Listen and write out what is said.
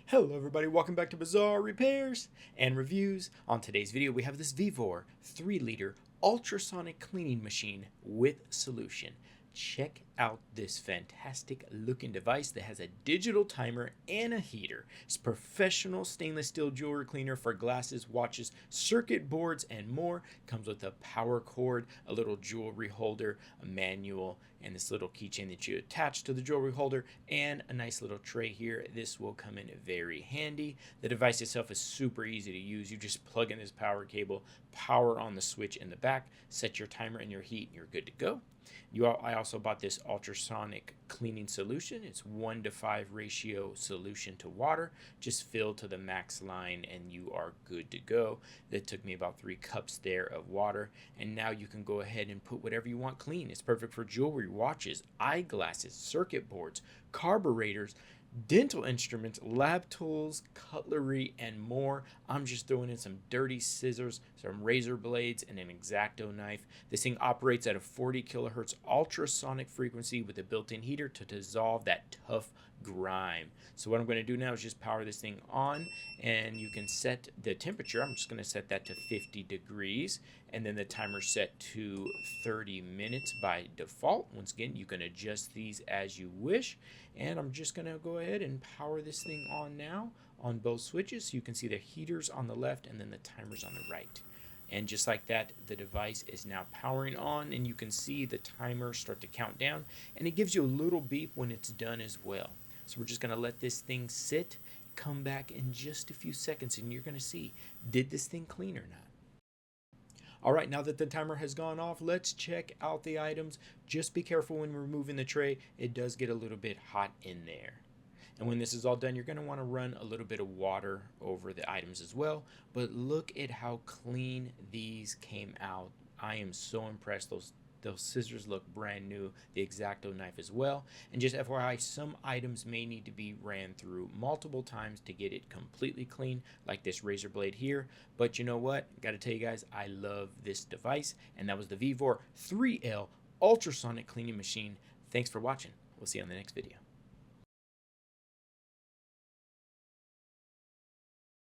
Hello everybody, welcome back to Bazzar Repairs and Reviews. On today's video we have this VEVOR 3-liter ultrasonic cleaning machine with solution. Check out this fantastic looking device that has a digital timer and a heater. It's professional stainless steel jewelry cleaner for glasses, watches, circuit boards, and more. Comes with a power cord, a little jewelry holder, a manual, and this little keychain that you attach to the jewelry holder, and a nice little tray here. This will come in very handy. The device itself is super easy to use. You just plug in this power cable, power on the switch in the back, set your timer and your heat, and you're good to go. I also bought this ultrasonic cleaning solution. It's 1:5 ratio solution to water. Just fill to the max line and you are good to go. That took me about 3 cups there of water, and now you can go ahead and put whatever you want clean. It's perfect for jewelry, watches, eyeglasses, circuit boards, carburetors, dental instruments, lab tools, cutlery, and more. I'm just throwing in some dirty scissors, some razor blades, and an X-Acto knife. This thing operates at a 40 kilohertz ultrasonic frequency with a built-in heater to dissolve that tough grime. So what I'm going to do now is just power this thing on, and you can set the temperature. I'm just going to set that to 50 degrees, and then the timer set to 30 minutes by default. Once again, you can adjust these as you wish, and I'm just going to go ahead and power this thing on now on both switches. So you can see the heaters on the left and then the timers on the right. And just like that, the device is now powering on, and you can see the timer start to count down, and it gives you a little beep when it's done as well. So we're just going to let this thing sit, come back in just a few seconds, and you're going to see, did this thing clean or not? All right, now that the timer has gone off, let's check out the items. Just be careful when removing the tray. It does get a little bit hot in there. And when this is all done, you're going to want to run a little bit of water over the items as well. But look at how clean these came out. I am so impressed. Those scissors look brand new, the X-Acto knife as well. And just FYI, some items may need to be ran through multiple times to get it completely clean, like this razor blade here. But you know what? Gotta tell you guys, I love this device. And that was the VEVOR 3L Ultrasonic Cleaning Machine. Thanks for watching. We'll see you on the next video.